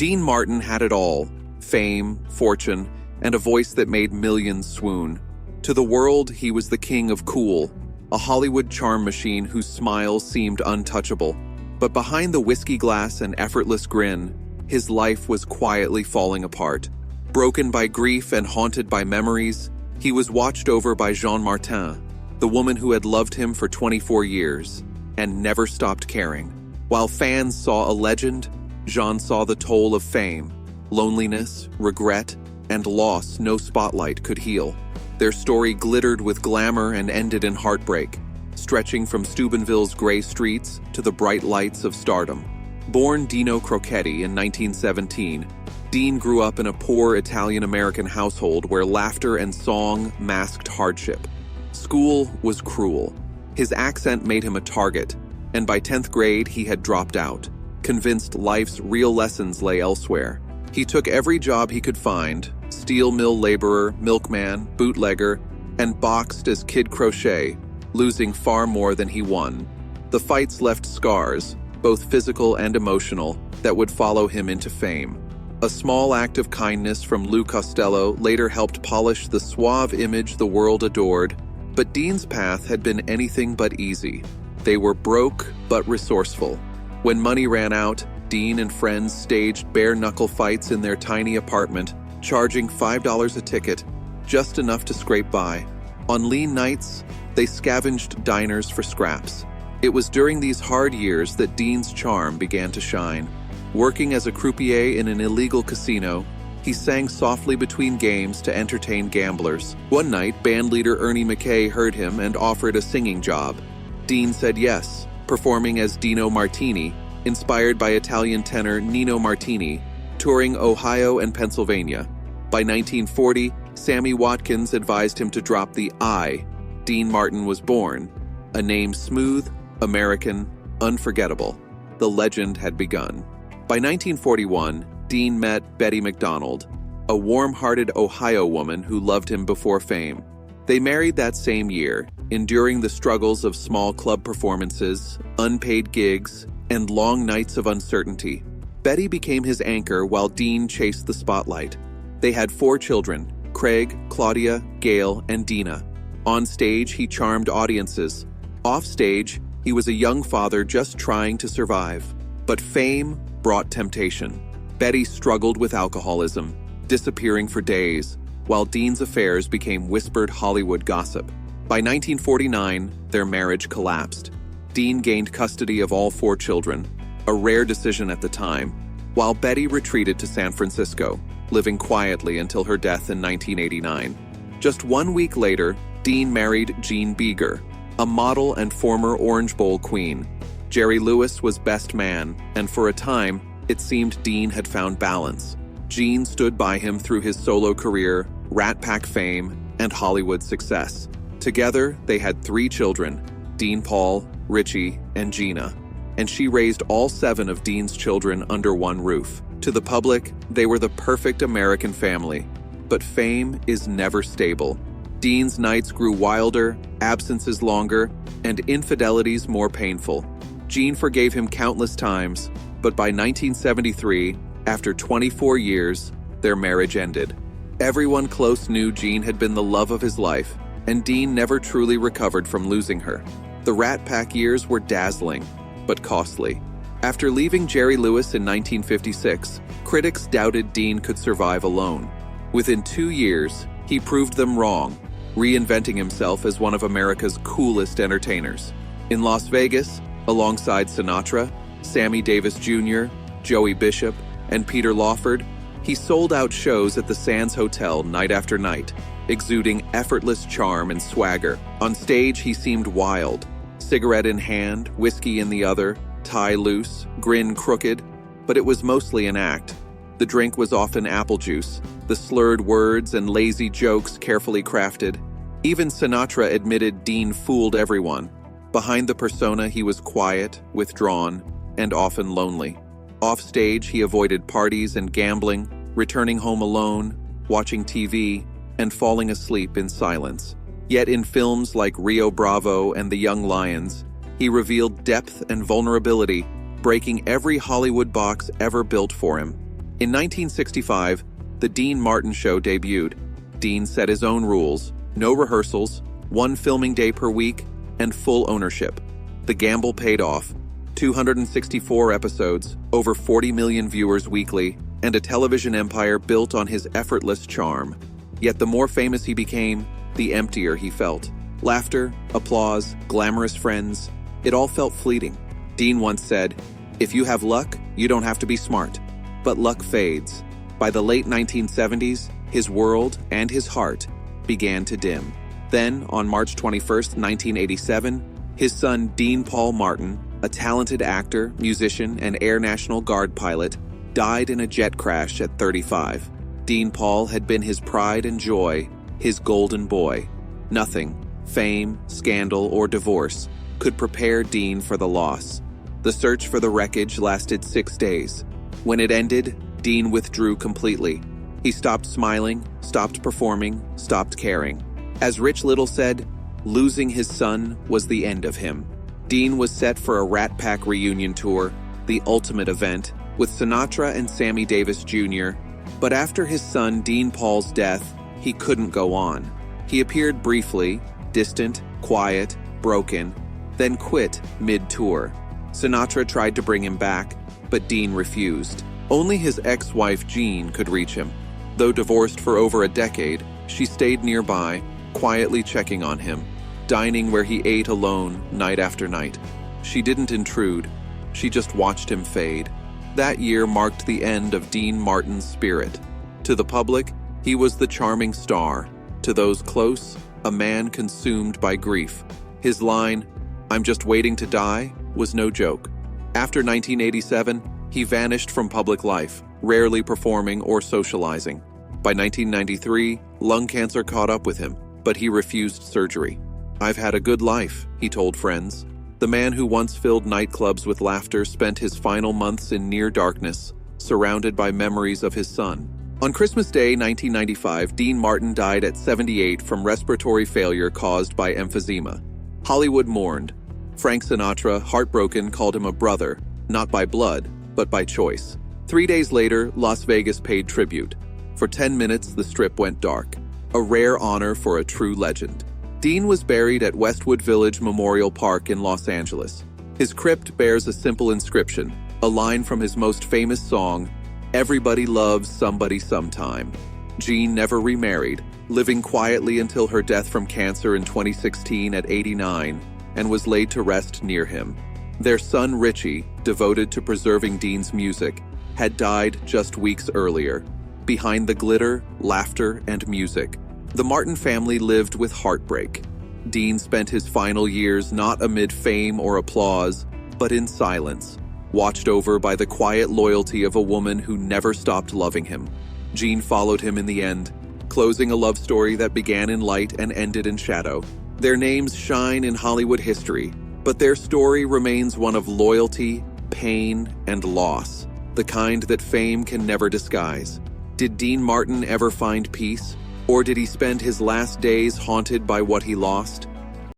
Dean Martin had it all: fame, fortune, and a voice that made millions swoon. To the world, he was the king of cool, a Hollywood charm machine whose smile seemed untouchable. But behind the whiskey glass and effortless grin, his life was quietly falling apart. Broken by grief and haunted by memories, he was watched over by Jean Martin, the woman who had loved him for 24 years and never stopped caring. While fans saw a legend, Jean saw the toll of fame, loneliness, regret, and loss no spotlight could heal. Their story glittered with glamour and ended in heartbreak, stretching from Steubenville's gray streets to the bright lights of stardom. Born Dino Crocetti in 1917, Dean grew up in a poor Italian-American household where laughter and song masked hardship. School was cruel. His accent made him a target, and by 10th grade he had dropped out, convinced life's real lessons lay elsewhere. He took every job he could find: steel mill laborer, milkman, bootlegger, and boxed as Kid Crochet, losing far more than he won. The fights left scars, both physical and emotional, that would follow him into fame. A small act of kindness from Lou Costello later helped polish the suave image the world adored, but Dean's path had been anything but easy. They were broke but resourceful. When money ran out, Dean and friends staged bare-knuckle fights in their tiny apartment, charging $5 a ticket, just enough to scrape by. On lean nights, they scavenged diners for scraps. It was during these hard years that Dean's charm began to shine. Working as a croupier in an illegal casino, he sang softly between games to entertain gamblers. One night, bandleader Ernie McKay heard him and offered a singing job. Dean said yes, performing as Dino Martini, inspired by Italian tenor Nino Martini, touring Ohio and Pennsylvania. By 1940, Sammy Watkins advised him to drop the I. Dean Martin was born, a name smooth, American, unforgettable. The legend had begun. By 1941, Dean met Betty McDonald, a warm-hearted Ohio woman who loved him before fame. They married that same year, enduring the struggles of small club performances, unpaid gigs, and long nights of uncertainty. Betty became his anchor while Dean chased the spotlight. They had 4 children: Craig, Claudia, Gail, and Dina. On stage, he charmed audiences. Off stage, he was a young father just trying to survive. But fame brought temptation. Betty struggled with alcoholism, disappearing for days, while Dean's affairs became whispered Hollywood gossip. By 1949, their marriage collapsed. Dean gained custody of all 4 children, a rare decision at the time, while Betty retreated to San Francisco, living quietly until her death in 1989. Just 1 week later, Dean married Jean Beager, a model and former Orange Bowl queen. Jerry Lewis was best man, and for a time, it seemed Dean had found balance. Jean stood by him through his solo career, Rat Pack fame, and Hollywood success. Together, they had 3 children: Dean Paul, Richie, and Gina. And she raised all 7 of Dean's children under one roof. To the public, they were the perfect American family. But fame is never stable. Dean's nights grew wilder, absences longer, and infidelities more painful. Jean forgave him countless times, but by 1973, after 24 years, their marriage ended. Everyone close knew Jean had been the love of his life, and Dean never truly recovered from losing her. The Rat Pack years were dazzling, but costly. After leaving Jerry Lewis in 1956, critics doubted Dean could survive alone. Within 2 years, he proved them wrong, reinventing himself as one of America's coolest entertainers. In Las Vegas, alongside Sinatra, Sammy Davis Jr., Joey Bishop, and Peter Lawford, he sold out shows at the Sands Hotel night after night, exuding effortless charm and swagger. On stage, he seemed wild, cigarette in hand, whiskey in the other, tie loose, grin crooked, but it was mostly an act. The drink was often apple juice, the slurred words and lazy jokes carefully crafted. Even Sinatra admitted Dean fooled everyone. Behind the persona, he was quiet, withdrawn, and often lonely. Off stage, he avoided parties and gambling, returning home alone, watching TV, and falling asleep in silence. Yet in films like Rio Bravo and The Young Lions, he revealed depth and vulnerability, breaking every Hollywood box ever built for him. In 1965, The Dean Martin Show debuted. Dean set his own rules: no rehearsals, one filming day per week, and full ownership. The gamble paid off. 264 episodes, over 40 million viewers weekly, and a television empire built on his effortless charm. Yet the more famous he became, the emptier he felt. Laughter, applause, glamorous friends, it all felt fleeting. Dean once said, "If you have luck, you don't have to be smart." But luck fades. By the late 1970s, his world and his heart began to dim. Then, on March 21, 1987, his son Dean Paul Martin, a talented actor, musician, and Air National Guard pilot, died in a jet crash at 35. Dean Paul had been his pride and joy, his golden boy. Nothing, fame, scandal, or divorce, could prepare Dean for the loss. The search for the wreckage lasted 6 days. When it ended, Dean withdrew completely. He stopped smiling, stopped performing, stopped caring. As Rich Little said, losing his son was the end of him. Dean was set for a Rat Pack reunion tour, the ultimate event, with Sinatra and Sammy Davis Jr., but after his son Dean Paul's death, he couldn't go on. He appeared briefly, distant, quiet, broken, then quit mid-tour. Sinatra tried to bring him back, but Dean refused. Only his ex-wife Jean could reach him. Though divorced for over a decade, she stayed nearby, quietly checking on him, dining where he ate alone night after night. She didn't intrude, she just watched him fade. That year marked the end of Dean Martin's spirit. To the public, he was the charming star. To those close, a man consumed by grief. His line, "I'm just waiting to die," was no joke. After 1987, he vanished from public life, rarely performing or socializing. By 1993, lung cancer caught up with him, but he refused surgery. "I've had a good life," he told friends. The man who once filled nightclubs with laughter spent his final months in near darkness, surrounded by memories of his son. On Christmas Day 1995, Dean Martin died at 78 from respiratory failure caused by emphysema. Hollywood mourned. Frank Sinatra, heartbroken, called him a brother, not by blood, but by choice. 3 days later, Las Vegas paid tribute. For 10 minutes, the Strip went dark, a rare honor for a true legend. Dean was buried at Westwood Village Memorial Park in Los Angeles. His crypt bears a simple inscription, a line from his most famous song, "Everybody loves somebody sometime." Jean never remarried, living quietly until her death from cancer in 2016 at 89, and was laid to rest near him. Their son Richie, devoted to preserving Dean's music, had died just weeks earlier. Behind the glitter, laughter, and music, the Martin family lived with heartbreak. Dean spent his final years not amid fame or applause, but in silence, watched over by the quiet loyalty of a woman who never stopped loving him. Jean followed him in the end, closing a love story that began in light and ended in shadow. Their names shine in Hollywood history, but their story remains one of loyalty, pain, and loss, the kind that fame can never disguise. Did Dean Martin ever find peace? Or did he spend his last days haunted by what he lost?